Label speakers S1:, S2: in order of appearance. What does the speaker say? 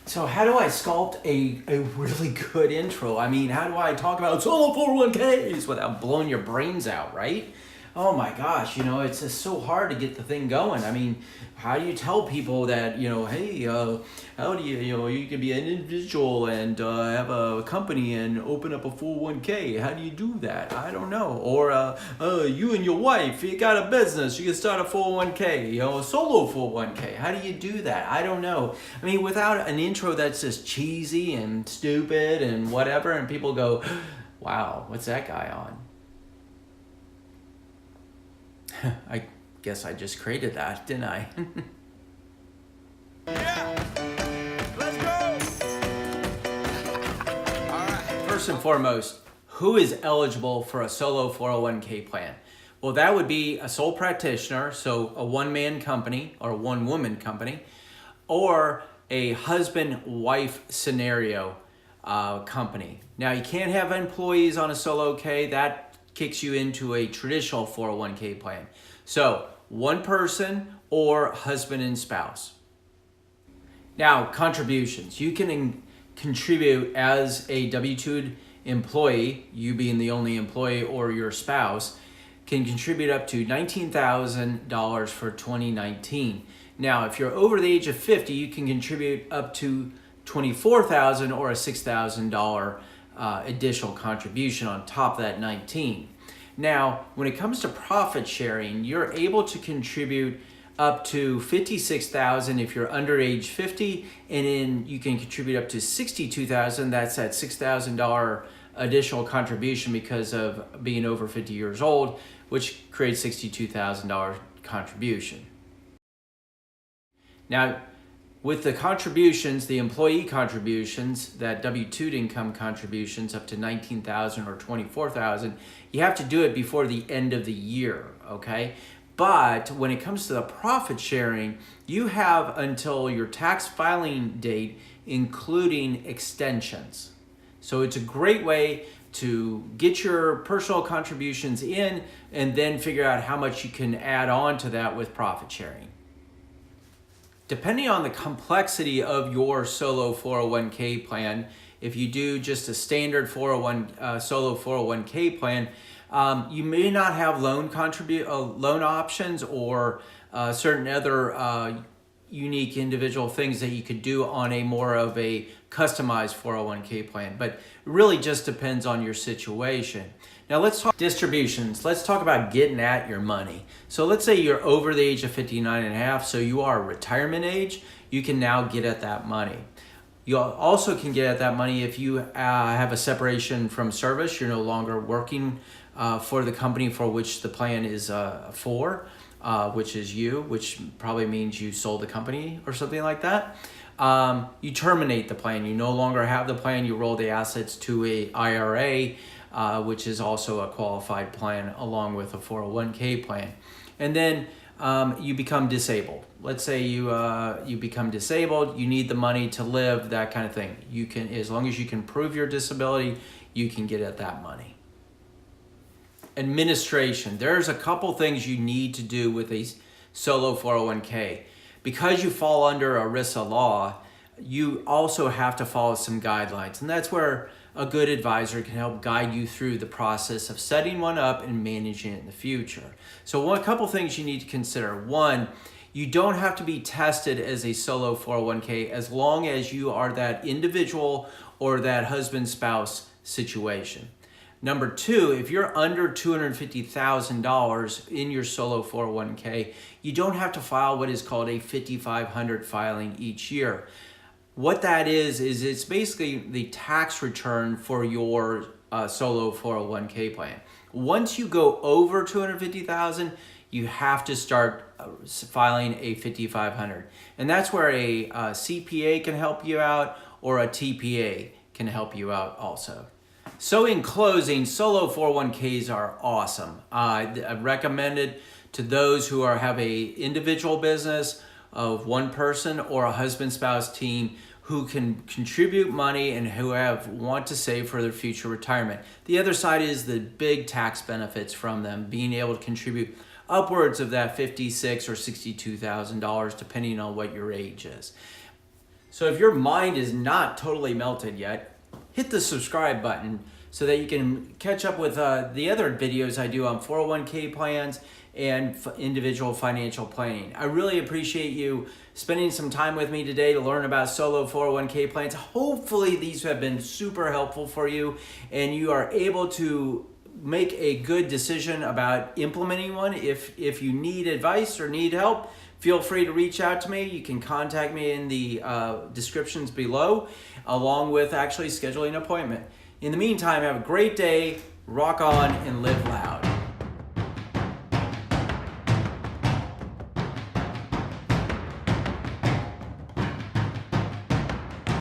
S1: So how do I sculpt a really good intro? I mean, how do I talk about solo 401ks without blowing your brains out, right? Oh my gosh, it's just so hard to get the thing going. I mean, how do you tell people that, hey, how do you can be an individual and have a company and open up a 401k? How do you do that? I don't know. Or you and your wife, you got a business, you can start a 401k, a solo 401k. How do you do that? I don't know. I mean, without an intro that's just cheesy and stupid and whatever, and people go, wow, what's that guy on? I guess I just created that, didn't I?
S2: Yeah, let's go. All right.
S1: First and foremost, who is eligible for a solo 401k plan? Well, that would be a sole practitioner, so a one-man company or one-woman company, or a husband-wife scenario company. Now, you can't have employees on a solo K. That kicks you into a traditional 401k plan. So one person or husband and spouse. Now, contributions. You can contribute as a W-2 employee, you being the only employee, or your spouse, can contribute up to $19,000 for 2019. Now, if you're over the age of 50, you can contribute up to $24,000 or a $6,000 additional contribution on top of that 19. Now, when it comes to profit sharing, you're able to contribute up to $56,000 if you're under age 50, and then you can contribute up to $62,000. That's that $6,000 additional contribution because of being over 50 years old, which creates $62,000 contribution. Now, with the contributions, the employee contributions, that W-2 income contributions up to $19,000 or $24,000, you have to do it before the end of the year, okay? But when it comes to the profit sharing, you have until your tax filing date, including extensions. So it's a great way to get your personal contributions in and then figure out how much you can add on to that with profit sharing. Depending on the complexity of your solo 401k plan, if you do just a standard solo 401k plan, you may not have loan options or certain other unique individual things that you could do on a more of a customized 401k plan, but it really just depends on your situation. Now let's talk distributions. Let's talk about getting at your money. So let's say you're over the age of 59 and a half, so you are retirement age, you can now get at that money. You also can get at that money if you have a separation from service, you're no longer working for the company for which the plan is for, which is you, which probably means you sold the company or something like that. You terminate the plan. You no longer have the plan. You roll the assets to a IRA, which is also a qualified plan along with a 401k plan. And then you become disabled. Let's say you become disabled, you need the money to live, that kind of thing. You can, as long as you can prove your disability, you can get at that money. Administration. There's a couple things you need to do with a solo 401k. Because you fall under ERISA law, you also have to follow some guidelines. And that's where a good advisor can help guide you through the process of setting one up and managing it in the future. So a couple things you need to consider. One, you don't have to be tested as a solo 401k as long as you are that individual or that husband-spouse situation. Number two, if you're under $250,000 in your solo 401k, you don't have to file what is called a 5500 filing each year. What that is it's basically the tax return for your solo 401k plan. Once you go over $250,000, you have to start filing a 5500. And that's where a CPA can help you out, or a TPA can help you out also. So in closing, solo 401ks are awesome. I recommend it to those who have a individual business of one person or a husband-spouse team who can contribute money and who want to save for their future retirement. The other side is the big tax benefits from them, being able to contribute upwards of that $56,000 or $62,000 depending on what your age is. So if your mind is not totally melted yet, hit the subscribe button so that you can catch up with the other videos I do on 401k plans and individual financial planning. I really appreciate you spending some time with me today to learn about solo 401k plans. Hopefully these have been super helpful for you and you are able to make a good decision about implementing one. If you need advice or need help, feel free to reach out to me. You can contact me in the descriptions below, along with actually scheduling an appointment. In the meantime, have a great day, rock on, and live loud.